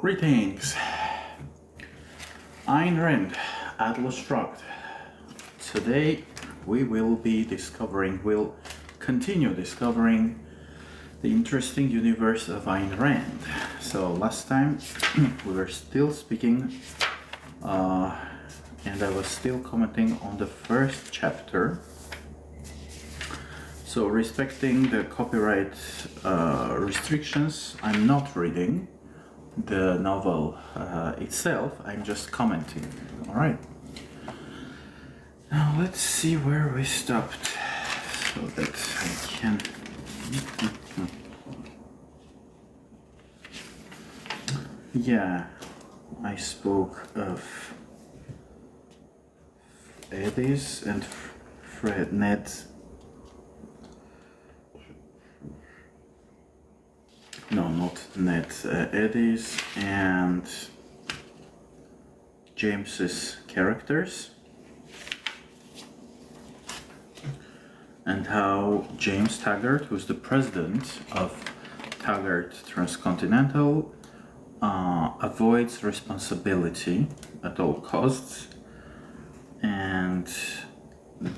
Greetings! Ayn Rand, Atlas Shrugged. Today we'll continue discovering the interesting universe of Ayn Rand. So last time we were still speaking and I was still commenting on the first chapter. So respecting the copyright restrictions, I'm not reading the novel itself, I'm just commenting. Alright. Now let's see where we stopped so that I can... Yeah, I spoke of Eddies and Ned. No, not Ned. Eddies and James's characters, and how James Taggart, who's the president of Taggart Transcontinental, avoids responsibility at all costs. And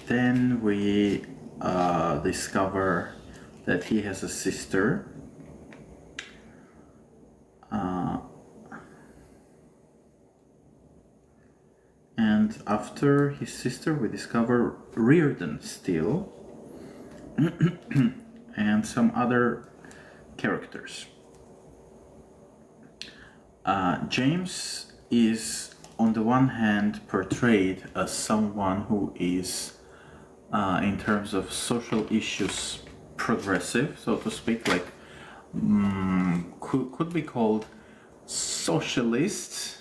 then we discover that he has a sister, and after his sister we discover Reardon still and some other characters. James is on the one hand portrayed as someone who is in terms of social issues progressive, so to speak, like could be called socialist,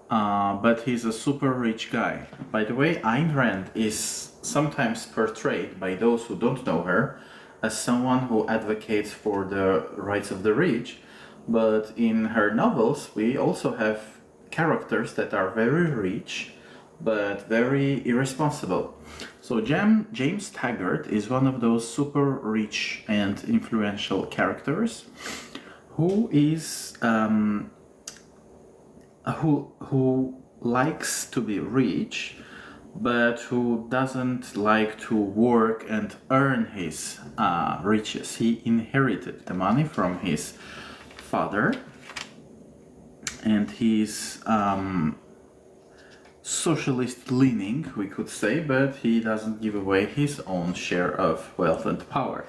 but he's a super rich guy. By the way, Ayn Rand is sometimes portrayed by those who don't know her as someone who advocates for the rights of the rich, but in her novels we also have characters that are very rich but very irresponsible. So James Taggart is one of those super rich and influential characters who is who likes to be rich, but who doesn't like to work and earn his riches. He inherited the money from his father, and he's socialist leaning, we could say, but he doesn't give away his own share of wealth and power.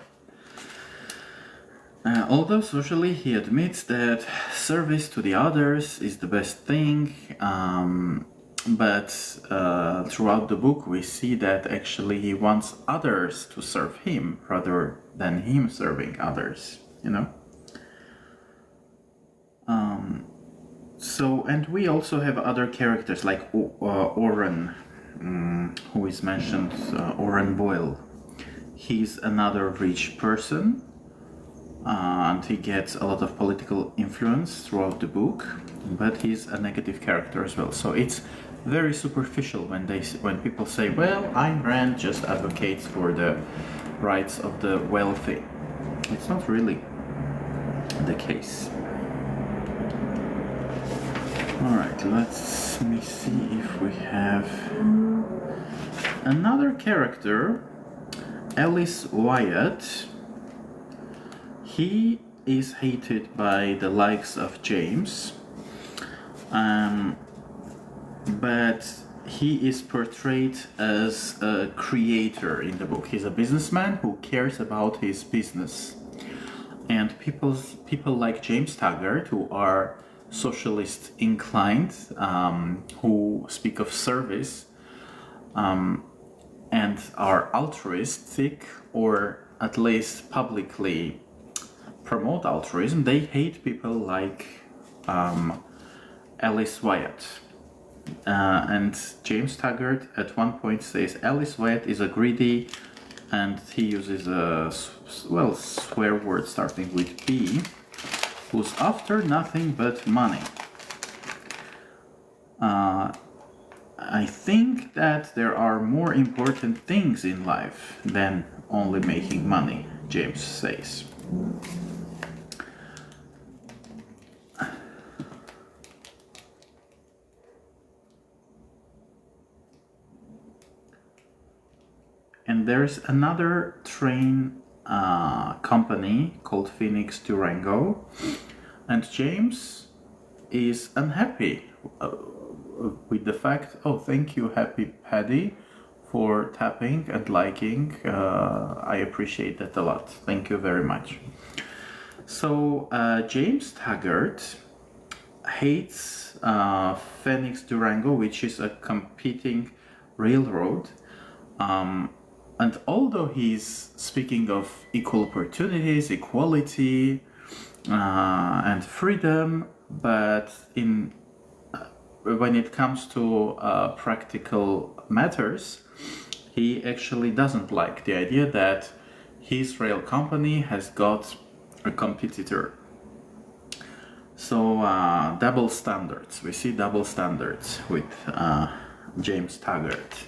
Although socially he admits that service to the others is the best thing, but throughout the book we see that actually he wants others to serve him rather than him serving others, you know? So, and we also have other characters like Oren, who is mentioned, Oren Boyle. He's another rich person, and he gets a lot of political influence throughout the book, but he's a negative character as well. So it's very superficial when people say, well, Ayn Rand just advocates for the rights of the wealthy. It's not really the case. Alright, let me see if we have another character, Alice Wyatt. He is hated by the likes of James, but he is portrayed as a creator in the book. He's a businessman who cares about his business. And people like James Taggart, who are socialist inclined, who speak of service and are altruistic, or at least publicly promote altruism, they hate people like Alice Wyatt. And James Taggart at one point says Alice Wyatt is a greedy, and he uses a swear word starting with B, who's after nothing but money. I think that there are more important things in life than only making money, James says. And there's another train company called Phoenix Durango, and James is unhappy with the fact, oh, thank you, Happy Paddy, for tapping and liking. I appreciate that a lot. Thank you very much. So James Taggart hates Phoenix Durango, which is a competing railroad. And although he's speaking of equal opportunities, equality, and freedom, but when it comes to practical matters, he actually doesn't like the idea that his rail company has got a competitor. So double standards. We see double standards with James Taggart.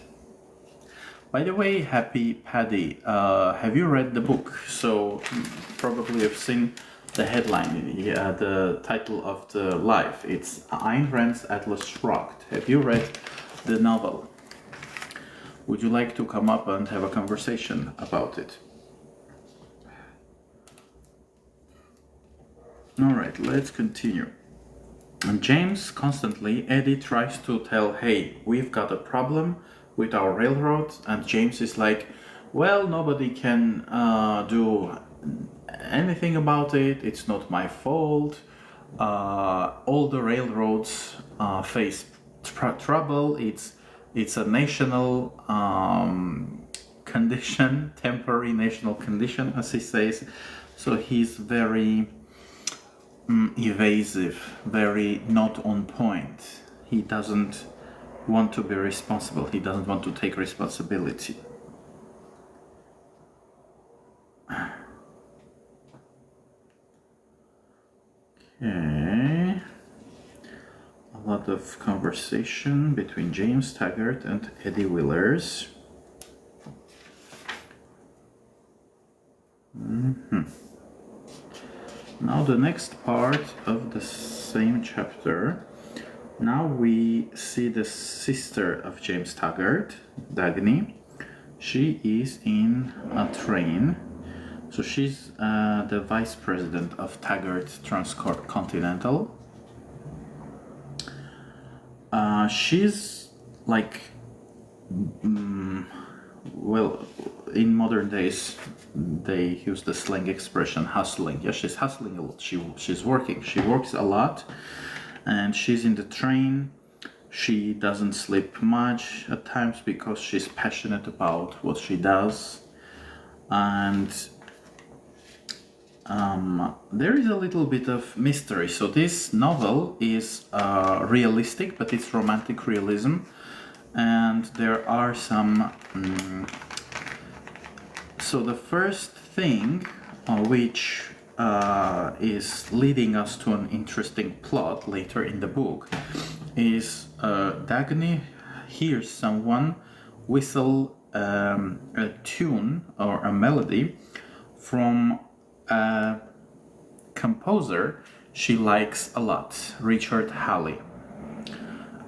By the way, Happy Paddy, have you read the book? So probably you've seen the headline, the title of the live. It's Ayn Rand's Atlas Shrugged. Have you read the novel? Would you like to come up and have a conversation about it? All right, let's continue. And James constantly, Eddie tries to tell, hey, we've got a problem with our railroad, and James is like, well, nobody can do anything about it, it's not my fault, all the railroads face trouble, it's a national condition, temporary national condition, as he says. So he's very evasive, very not on point. He doesn't want to be responsible, he doesn't want to take responsibility. Okay, a lot of conversation between James Taggart and Eddie Willers. Now the next part of the same chapter. Now we see the sister of James Taggart, Dagny. She is in a train. So she's the vice president of Taggart Transcontinental. She's like, well, in modern days they use the slang expression hustling. Yeah, she's hustling a lot. She's working. She works a lot, and she's in the train. She doesn't sleep much at times because she's passionate about what she does. And there is a little bit of mystery. So this novel is realistic, but it's romantic realism, and there are some so the first thing which is leading us to an interesting plot later in the book is Dagny hears someone whistle a tune or a melody from a composer she likes a lot, Richard Halley.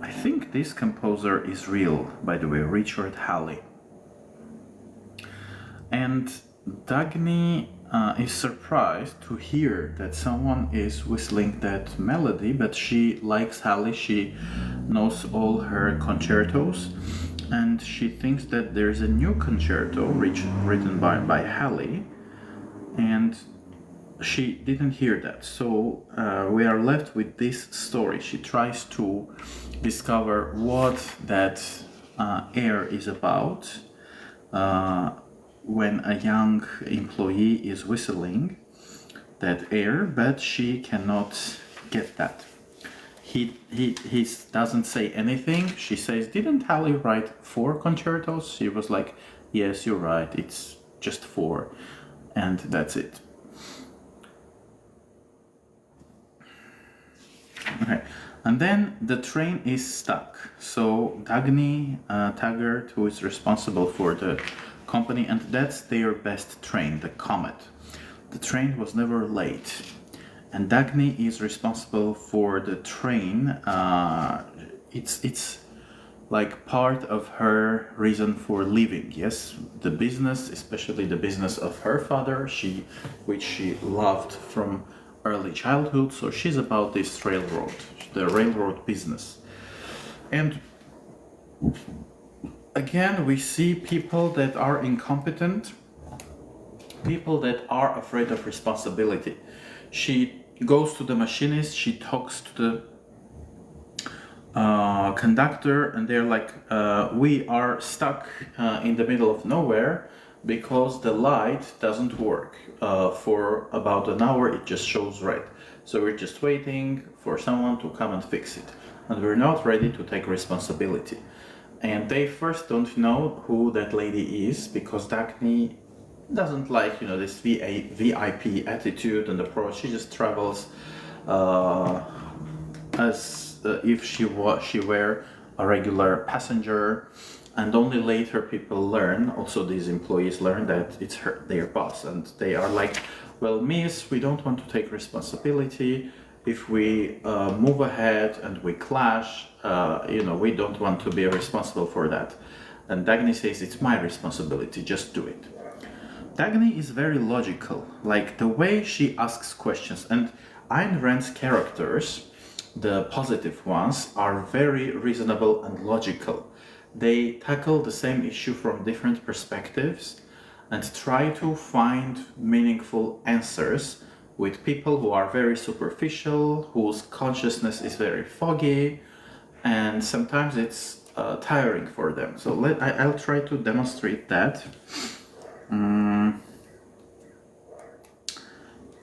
I think this composer is real, by the way, Richard Halley. And Dagny is surprised to hear that someone is whistling that melody, but she likes Halley, she knows all her concertos, and she thinks that there's a new concerto written by Halley, and she didn't hear that. So we are left with this story. She tries to discover what that air is about when a young employee is whistling that air, but she cannot get that. He doesn't say anything. She says, didn't Halley write 4 concertos? She was like, yes, you're right, it's just 4, and that's it. Okay, and then the train is stuck. So Dagny Taggart, who is responsible for the company, and that's their best train, the Comet. The train was never late, and Dagny is responsible for the train. It's like part of her reason for living. Yes, the business, especially the business of her father, which she loved from early childhood. So she's about this railroad, the railroad business. And again, we see people that are incompetent, people that are afraid of responsibility. She goes to the machinist, she talks to the conductor, and they're like, we are stuck in the middle of nowhere because the light doesn't work. For about an hour it just shows red, so we're just waiting for someone to come and fix it, and we're not ready to take responsibility. And they first don't know who that lady is, because Dagny doesn't like, this VIP attitude and approach. She just travels as if she were a regular passenger, and only later people learn, also these employees learn, that it's their boss, and they are like, well, miss, we don't want to take responsibility. If we move ahead and we clash, we don't want to be responsible for that. And Dagny says, it's my responsibility, just do it. Dagny is very logical, like the way she asks questions. And Ayn Rand's characters, the positive ones, are very reasonable and logical. They tackle the same issue from different perspectives and try to find meaningful answers with people who are very superficial, whose consciousness is very foggy, and sometimes it's tiring for them. So I'll try to demonstrate that.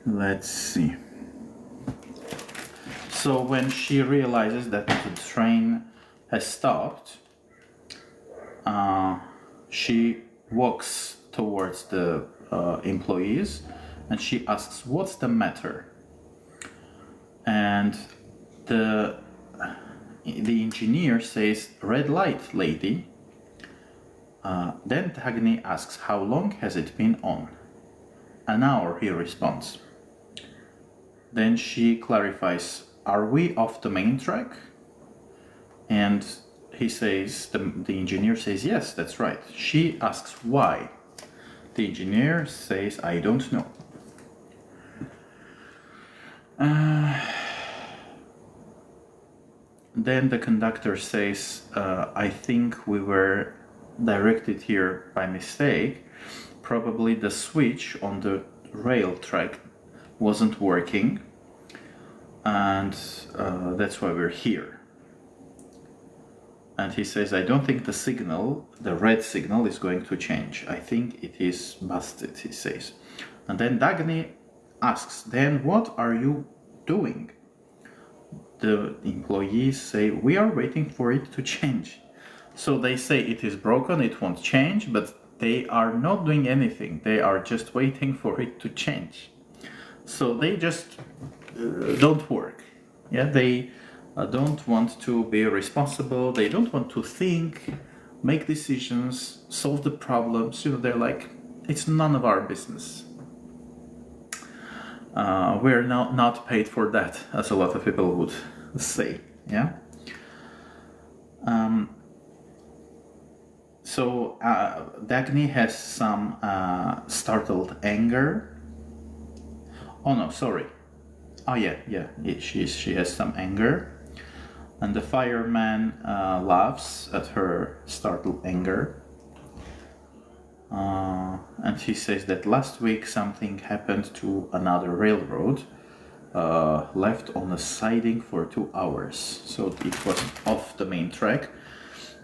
Let's see. So when she realizes that the train has stopped, she walks towards the employees and she asks, what's the matter? And the engineer says, red light, lady. Then Dagny asks, how long has it been on? An hour, he responds. Then she clarifies, are we off the main track? And he says, the engineer says, yes, that's right. She asks why. The engineer says, I don't know. Then the conductor says, I think we were directed here by mistake. Probably the switch on the rail track wasn't working, and that's why we're here. And he says, I don't think the red signal is going to change. I think it is busted, he says. And then Dagny asks, then what are you doing? The employees say, we are waiting for it to change. So they say it is broken, it won't change, but they are not doing anything. They are just waiting for it to change. So they just don't work. Yeah, they don't want to be responsible. They don't want to think, make decisions, solve the problems. They're like, it's none of our business. We're not paid for that, as a lot of people would say. Yeah. So Dagny has some startled anger. Oh no, sorry. Oh yeah, she has some anger, and the fireman laughs at her startled anger. And he says that last week something happened to another railroad, left on a siding for 2 hours. So it was off the main track.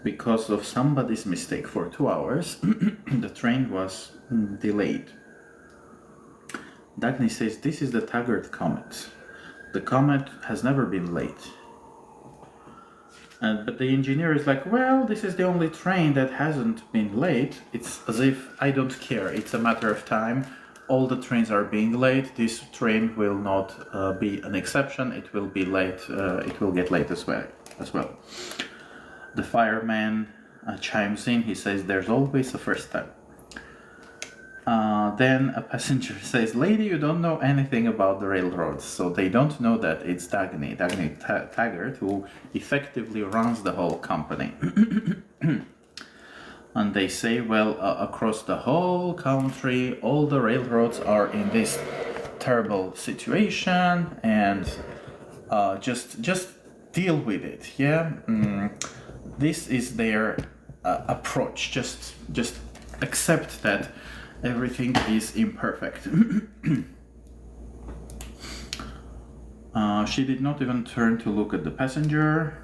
Because of somebody's mistake, for 2 hours, the train was delayed. Dagny says, this is the Taggart Comet. The comet has never been late. But the engineer is like, well, this is the only train that hasn't been late. It's as if I don't care. It's a matter of time. All the trains are being late. This train will not be an exception. It will be late. It will get late as well. The fireman chimes in. He says, there's always a first time. Then a passenger says, "Lady, you don't know anything about the railroads." So they don't know that it's Dagny Taggart, who effectively runs the whole company. And they say, well, across the whole country, all the railroads are in this terrible situation, and just deal with it. Yeah, this is their approach. Just accept that everything is imperfect. She did not even turn to look at the passenger.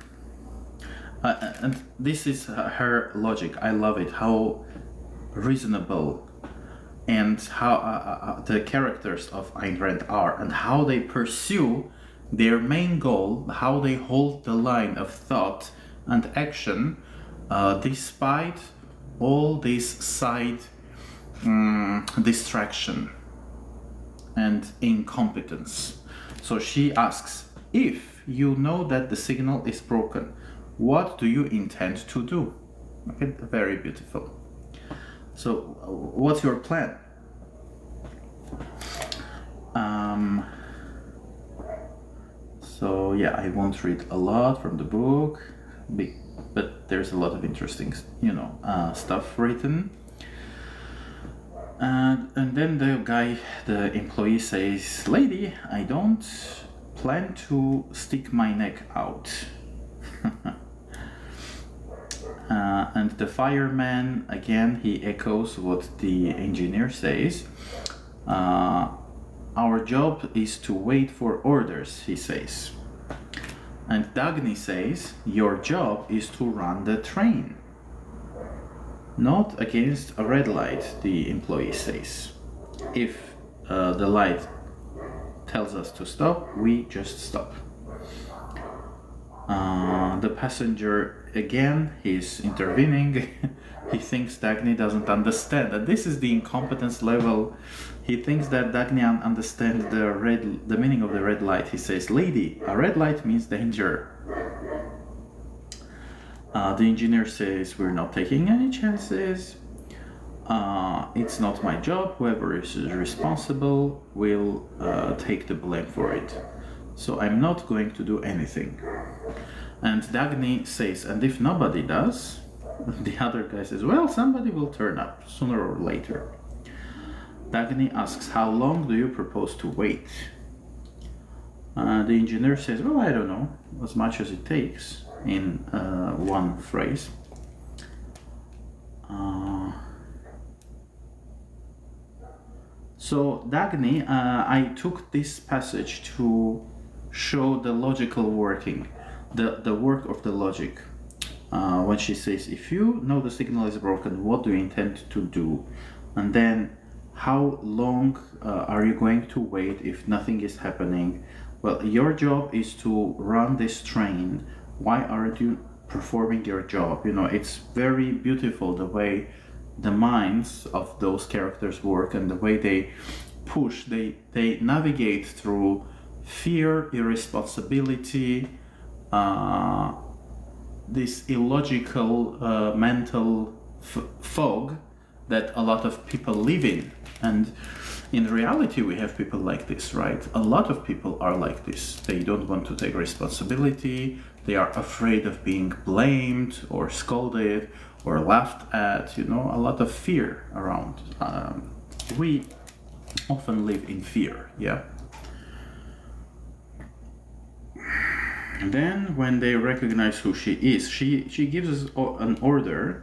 And this is her logic. I love it. How reasonable and how the characters of Ayn Rand are, and how they pursue their main goal, how they hold the line of thought and action despite all this side distraction and incompetence. So she asks, if you know that the signal is broken, what do you intend to do? Okay, very beautiful. So, what's your plan? So yeah, I won't read a lot from the book, but there's a lot of interesting, stuff written. And then the employee says, "Lady, I don't plan to stick my neck out." And the fireman, again, he echoes what the engineer says. Our job is to wait for orders, he says. And Dagny says, your job is to run the train. Not against a red light, the employee says. If the light tells us to stop, we just stop. The passenger, again, he's intervening. He thinks Dagny doesn't understand. And this is the incompetence level. He thinks that Dagny understands the meaning of the red light. He says, "Lady, a red light means danger." The engineer says, "We're not taking any chances. It's not my job. Whoever is responsible will take the blame for it. So I'm not going to do anything." And Dagny says, "And if nobody does?" The other guy says, "Well, somebody will turn up sooner or later." Dagny asks, "How long do you propose to wait?" The engineer says, "Well, I don't know, as much as it takes," in one phrase. So Dagny, I took this passage to show the logical working, the work of the logic. When she says, if you know the signal is broken, what do you intend to do? And then, how long are you going to wait if nothing is happening? Well, your job is to run this train. Why aren't you performing your job? It's very beautiful the way the minds of those characters work, and the way they push, they navigate through fear, irresponsibility, this illogical mental fog that a lot of people live in. And in reality, we have people like this, right? A lot of people are like this. They don't want to take responsibility. They are afraid of being blamed or scolded or laughed at, a lot of fear around. We often live in fear, yeah? And then when they recognize who she is, she gives us an order.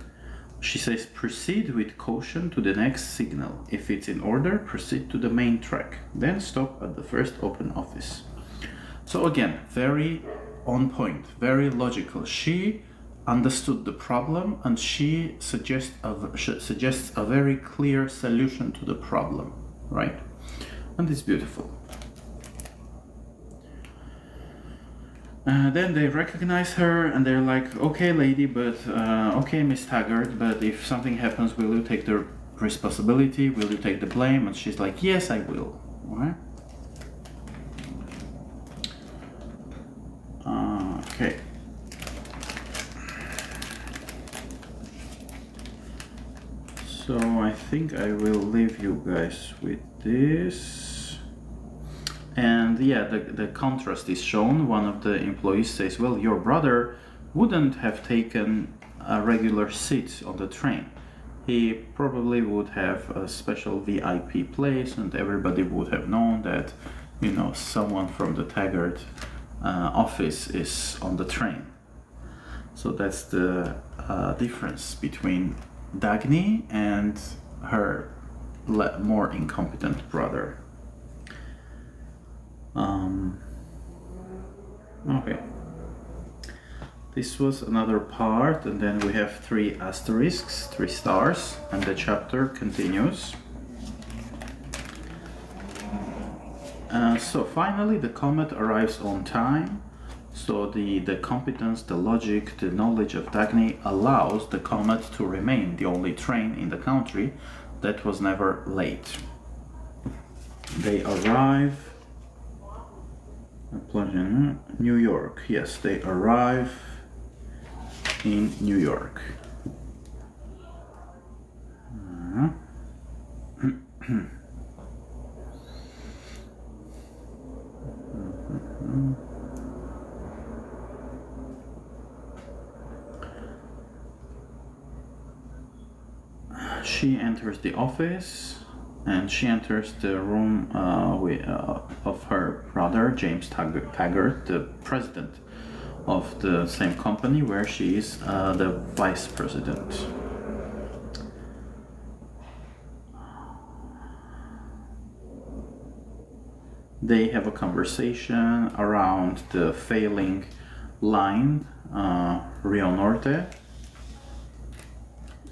She says, proceed with caution to the next signal. If it's in order, proceed to the main track. Then stop at the first open office. So again, very on point, very logical. She understood the problem, and she suggests a very clear solution to the problem, right? And it's beautiful. Then they recognize her, and they're like, okay, lady, but okay, Miss Taggart, but if something happens, will you take the responsibility? Will you take the blame? And she's like, yes, I will. All right? Okay. So I think I will leave you guys with this. And yeah, the contrast is shown. One of the employees says, well, your brother wouldn't have taken a regular seat on the train. He probably would have a special VIP place, and everybody would have known that, you know, someone from the Taggart office is on the train. So that's the difference between Dagny and her more incompetent brother. Okay. This was another part, and then we have 3 asterisks, 3 stars, and the chapter continues. So finally the comet arrives on time. So the competence, the logic, the knowledge of Dagny allows the comet to remain the only train in the country that was never late. They arrive in New York. Yes, they arrive in New York. She enters the office, and she enters the room of her brother, James Taggart, the president of the same company where she is the vice president. They have a conversation around the failing line, Rio Norte.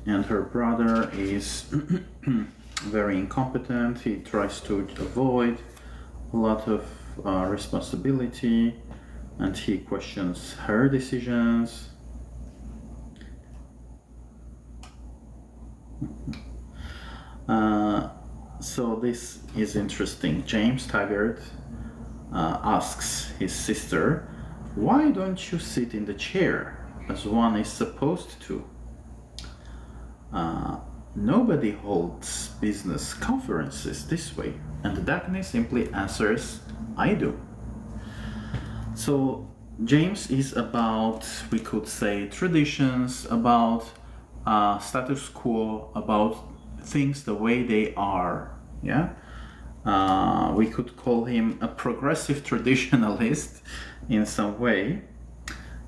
And her brother is very incompetent. He tries to avoid a lot of responsibility, and he questions her decisions. So this is interesting. James Taggart asks his sister, "Why don't you sit in the chair as one is supposed to? Nobody holds business conferences this way." And Dagny simply answers, "I do." So James is about, we could say, traditions, about status quo, about things the way they are. Yeah, we could call him a progressive traditionalist in some way,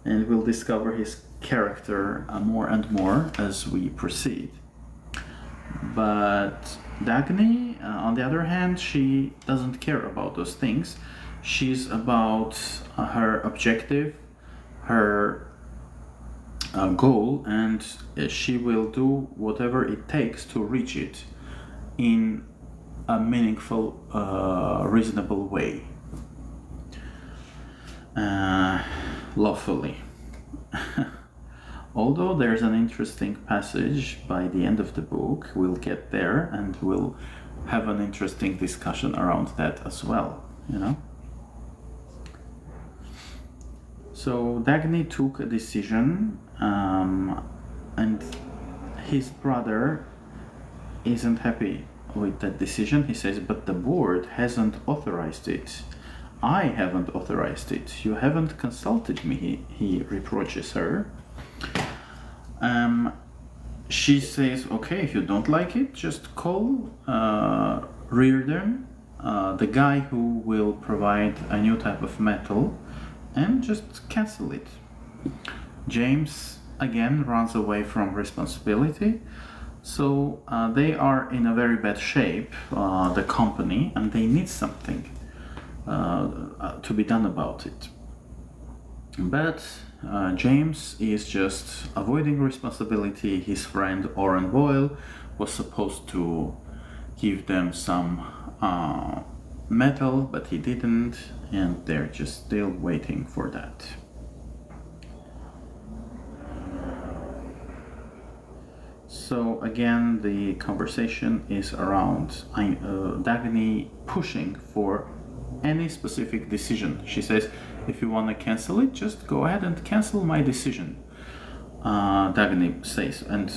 and we'll discover his character more and more as we proceed. But Dagny, on the other hand, she doesn't care about those things. She's about her objective, her goal, and she will do whatever it takes to reach it in a meaningful, reasonable way, lawfully. Although there's an interesting passage by the end of the book, we'll get there and we'll have an interesting discussion around that as well, you know. So Dagny took a decision, and his brother isn't happy with that decision. He says, "But the board hasn't authorized it. I haven't authorized it. You haven't consulted me," he reproaches her. She says, "Okay, if you don't like it, just call Reardon, the guy who will provide a new type of metal, and just cancel it." James again runs away from responsibility. So they are in a very bad shape, the company, and they need something to be done about it. But James is just avoiding responsibility. His friend Oren Boyle was supposed to give them some metal, but he didn't, and they're just still waiting for that. So again, the conversation is around Dagny pushing for any specific decision. She says, "If you want to cancel it, just go ahead and cancel my decision," Dagny says. And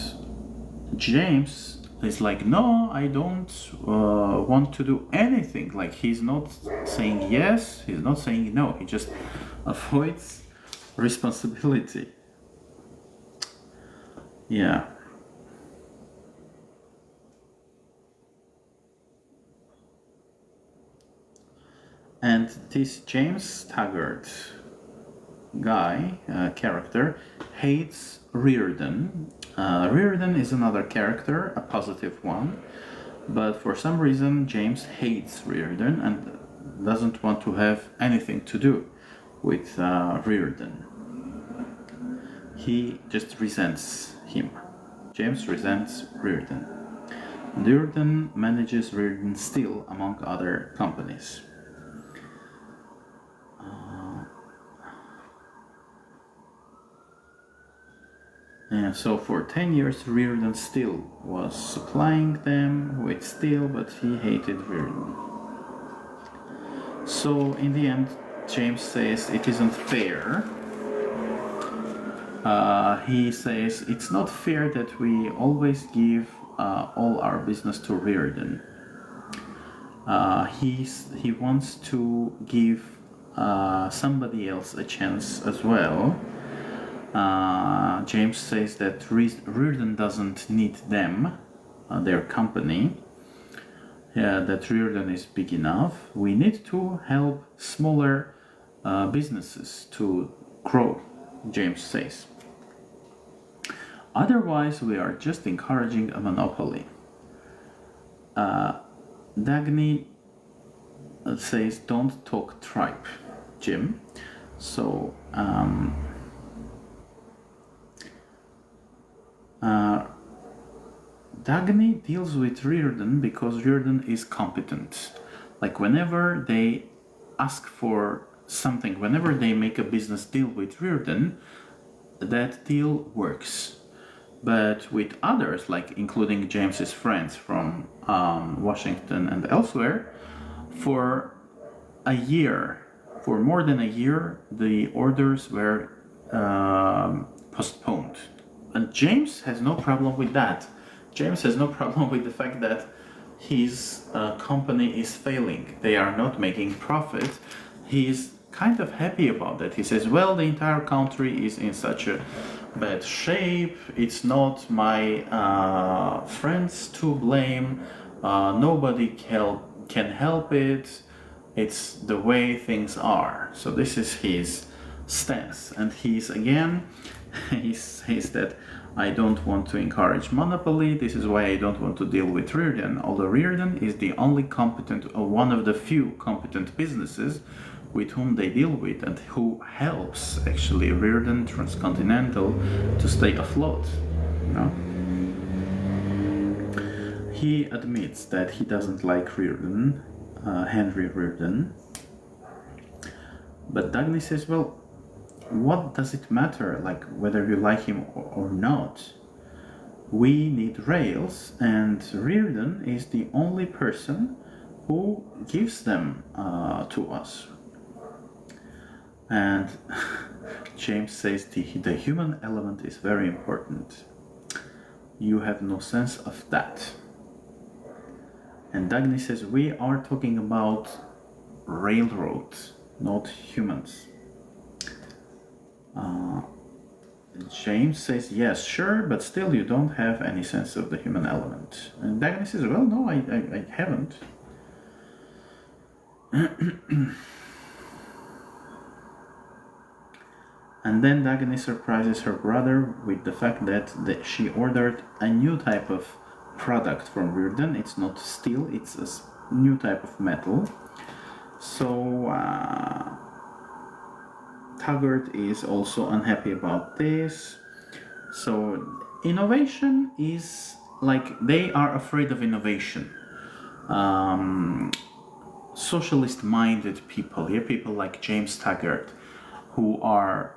James is like, no, I don't want to do anything. Like, he's not saying yes, he's not saying no, he just avoids responsibility. Yeah. And this James Taggart guy, character, hates Reardon. Reardon is another character, a positive one, but for some reason James hates Reardon and doesn't want to have anything to do with Reardon. He just resents him. James resents Reardon. And Reardon manages Reardon still among other companies. And so for 10 years Reardon still was supplying them with steel, but he hated Reardon. So in the end James says it isn't fair. He says it's not fair that we always give all our business to Reardon. He wants to give somebody else a chance as well. James says that Reardon doesn't need them, their company, that Reardon is big enough. We need to help smaller businesses to grow, James says. Otherwise, we are just encouraging a monopoly. Dagny says, don't talk tripe, Jim. So, Dagny deals with Reardon because Reardon is competent. Like, whenever they ask for something, whenever they make a business deal with Reardon, that deal works. But with others, like including James's friends from Washington and elsewhere, for a year, for more than a year, the orders were postponed. And James has no problem with that. James has no problem with the fact that his company is failing. They are not making profit. He's kind of happy about that. He says, well, the entire country is in such a bad shape. It's not my friends to blame. Nobody can help it. It's the way things are. So this is his stance. And he says that I don't want to encourage monopoly. This is why I don't want to deal with Reardon. Although Reardon is the only competent, or one of the few competent businesses with whom they deal with, and who helps actually Reardon Transcontinental to stay afloat. You know? He admits that he doesn't like Reardon, Henry Reardon. But Dagny says, well, what does it matter, like whether you like him or not? We need rails, and Reardon is the only person who gives them to us. And James says the human element is very important. You have no sense of that. And Dagny says, we are talking about railroads, not humans. James says, yes, sure, but still you don't have any sense of the human element. And Dagny says, well, no, I haven't. And then Dagny surprises her brother with the fact that she ordered a new type of product from Reardon. It's not steel, it's a new type of metal. So Taggart is also unhappy about this. So innovation is like, they are afraid of innovation. Socialist-minded people, people like James Taggart, who are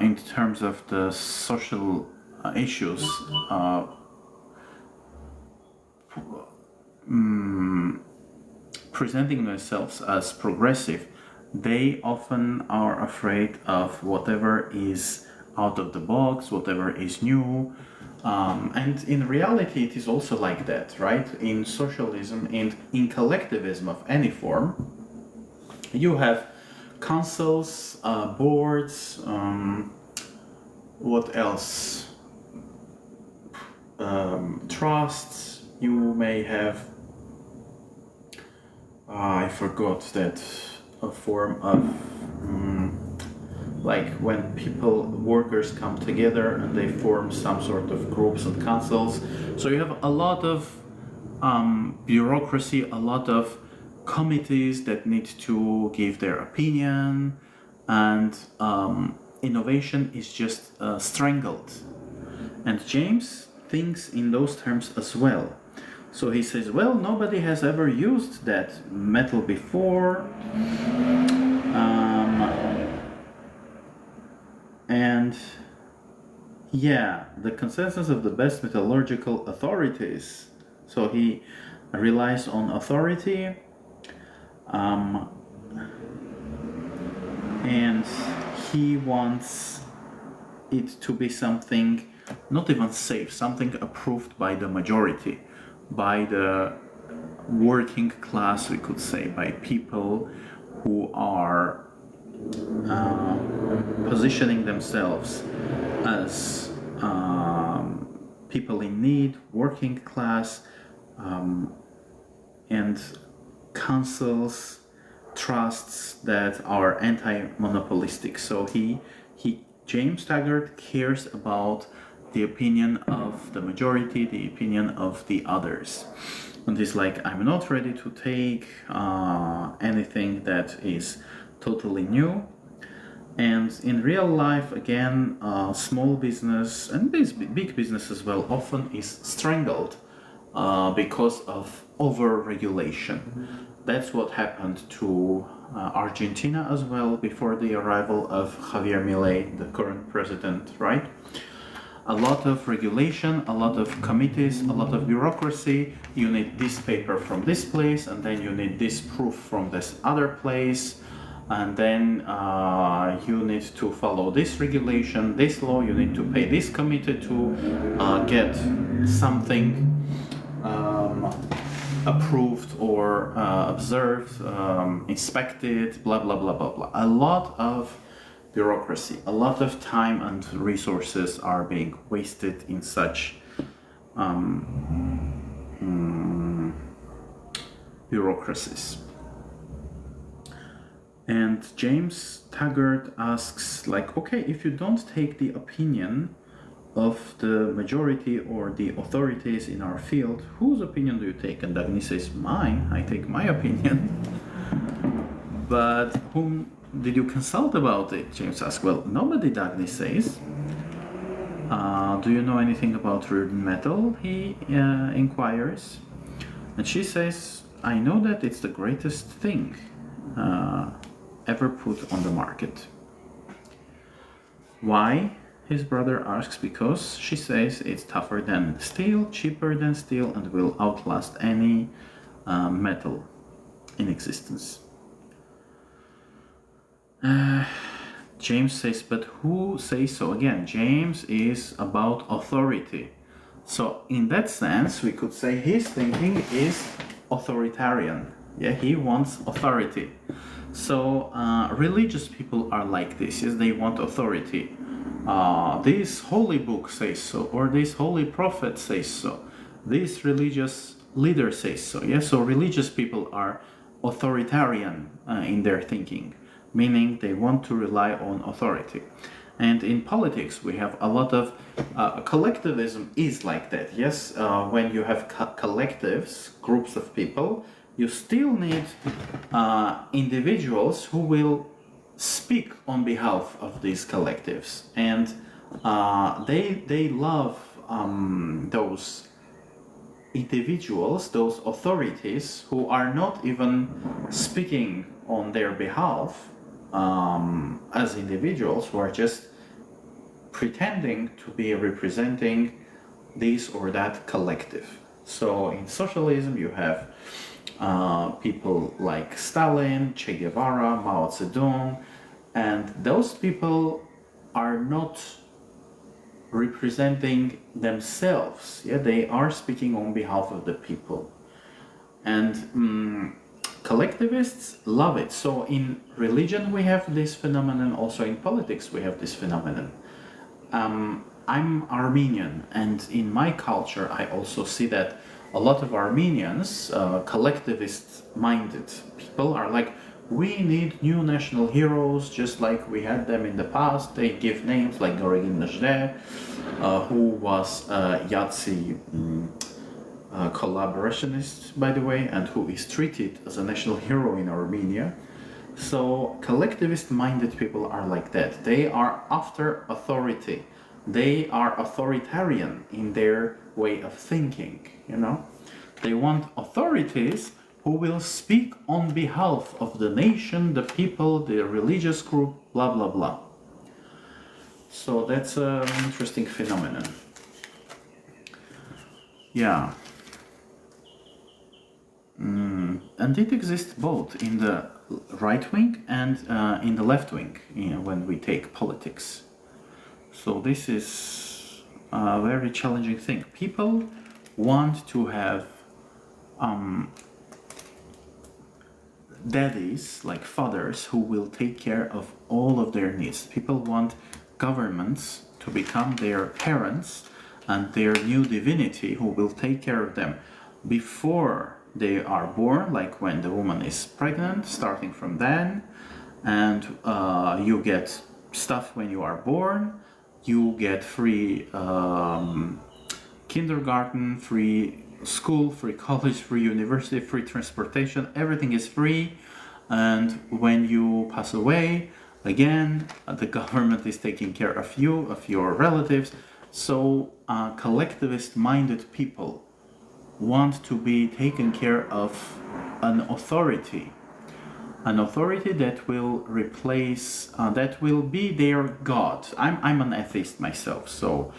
in terms of the social issues presenting themselves as progressive, they often are afraid of whatever is out of the box, whatever is new. And in reality, it is also like that, right? In socialism and in collectivism of any form, you have councils, boards, what else? Trusts. You may have, I forgot that, a form of like when workers come together and they form some sort of groups and councils. So you have a lot of bureaucracy, a lot of committees that need to give their opinion, and innovation is just strangled. And James thinks in those terms as well. So he says, well, nobody has ever used that metal before. And yeah, the consensus of the best metallurgical authorities. So he relies on authority, and he wants it to be something not even safe, something approved by the majority, by the working class, we could say, by people who are positioning themselves as people in need, working class, and councils, trusts that are anti-monopolistic. So James Taggart cares about the opinion of the majority, the opinion of the others. And he's like, I'm not ready to take anything that is totally new. And in real life, again, small business and big business as well often is strangled because of over-regulation. That's what happened to Argentina as well before the arrival of Javier Milei, the current president, right? A lot of regulation, a lot of committees, a lot of bureaucracy. You need this paper from this place, and then you need this proof from this other place, and then you need to follow this regulation, this law. You need to pay this committee to get something approved or observed, inspected, blah blah blah blah blah. A lot of bureaucracy, a lot of time and resources are being wasted in such bureaucracies. And James Taggart asks, like, okay, if you don't take the opinion of the majority or the authorities in our field, whose opinion do you take? And Dagny says, mine, I take my opinion. But whom did you consult about it? James asks. Well, nobody, Dagny says. Do you know anything about rare metal? He inquires. And she says, I know that it's the greatest thing ever put on the market. Why? His brother asks. Because she says it's tougher than steel, cheaper than steel, and will outlast any metal in existence. James says, but who says so? Again, James is about authority. So in that sense, we could say his thinking is authoritarian. Yeah, he wants authority. So religious people are like this. Yes, they want authority. This holy book says so, or this holy prophet says so. This religious leader says so. Yeah, so religious people are authoritarian in their thinking, meaning they want to rely on authority. And in politics, we have a lot of collectivism is like that. Yes, when you have collectives, groups of people, you still need individuals who will speak on behalf of these collectives, and they love those individuals, those authorities who are not even speaking on their behalf as individuals, who are just pretending to be representing this or that collective. So in socialism, you have people like Stalin, Che Guevara, Mao Zedong, and those people are not representing themselves. Yeah, they are speaking on behalf of the people. And collectivists love it. So in religion we have this phenomenon, also in politics we have this phenomenon. I'm Armenian, and in my culture I also see that a lot of Armenians, collectivist-minded people, are like, we need new national heroes, just like we had them in the past. They give names like Goregin Najde, who was Yahtzee collaborationist, by the way, and who is treated as a national hero in Armenia. So collectivist-minded people are like that. They are after authority. They are authoritarian in their way of thinking, you know. They want authorities who will speak on behalf of the nation, the people, the religious group, blah, blah, blah. So that's an interesting phenomenon. Yeah. And it exists both in the right wing and in the left wing, you know, when we take politics. So this is a very challenging thing. People want to have daddies, like fathers, who will take care of all of their needs. People want governments to become their parents and their new divinity who will take care of them before they are born, like when the woman is pregnant, starting from then, and you get stuff when you are born. You get free kindergarten, free school, free college, free university, free transportation. Everything is free. And when you pass away, again, the government is taking care of you, of your relatives. So collectivist-minded people want to be taken care of an authority that will replace, that will be their God. I'm an atheist myself, so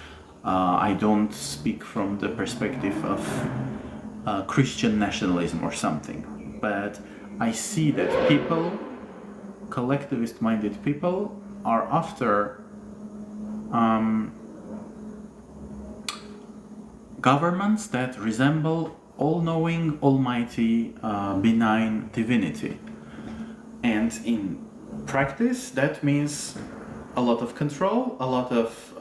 I don't speak from the perspective of Christian nationalism or something, but I see that people, collectivist-minded people, are after governments that resemble all-knowing, almighty, benign divinity. And in practice, that means a lot of control, a lot of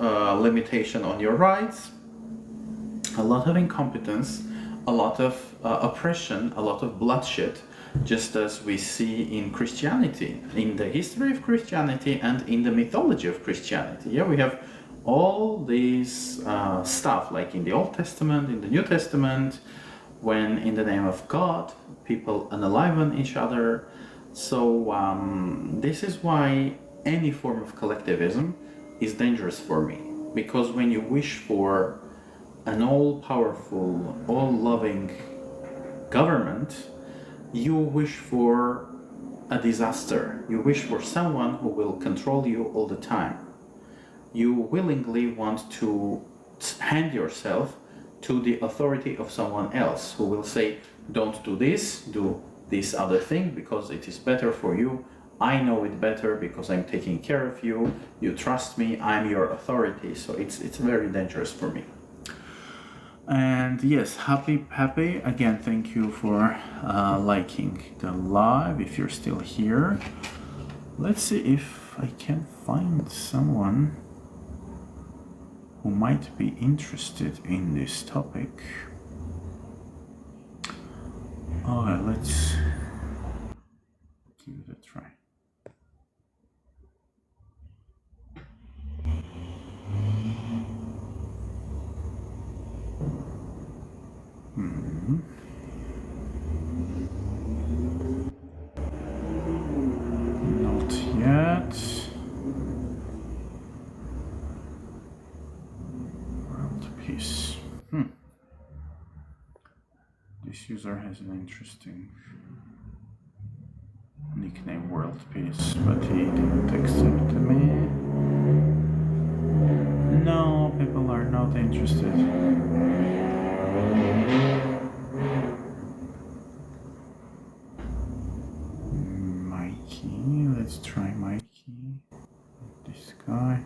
limitation on your rights, a lot of incompetence, a lot of oppression, a lot of bloodshed, just as we see in Christianity, in the history of Christianity and in the mythology of Christianity. Yeah, we have all these stuff, like in the Old Testament, in the New Testament, when in the name of God, people unaliven each other. So this is why any form of collectivism is dangerous for me, because when you wish for an all-powerful, all-loving government, you wish for a disaster. You wish for someone who will control you all the time. You willingly want to hand yourself to the authority of someone else who will say, don't do this, do this other thing because it is better for you. I know it better because I'm taking care of you. You trust me, I'm your authority. So it's very dangerous for me. And yes, happy. Again, thank you for liking the live if you're still here. Let's see if I can find someone who might be interested in this topic. Okay, let's give it a try. Not yet. World peace. This user has an interesting nickname, World Peace, but he didn't accept me. No, people are not interested. Mikey, let's try Mikey. This guy.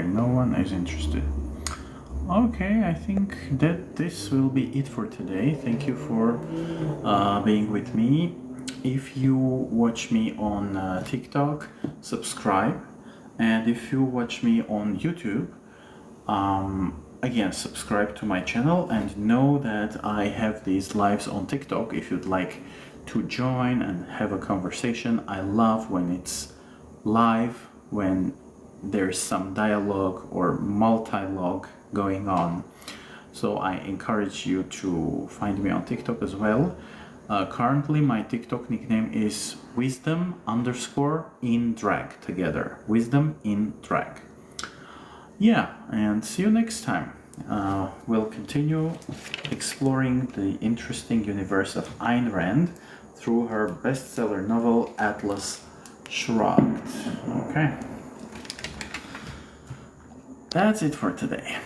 no one is interested. Okay, I think that this will be it for today. Thank you for being with me. If you watch me on TikTok, subscribe. And if you watch me on YouTube, again, subscribe to my channel and know that I have these lives on TikTok if you'd like to join and have a conversation. I love when it's live, when there's some dialogue or multi-log going on. So I encourage you to find me on TikTok as well. Currently my TikTok nickname is wisdom_in_drag together. Wisdom in drag. Yeah, and see you next time. We'll continue exploring the interesting universe of Ayn Rand through her bestseller novel Atlas Shrugged. Okay. That's it for today.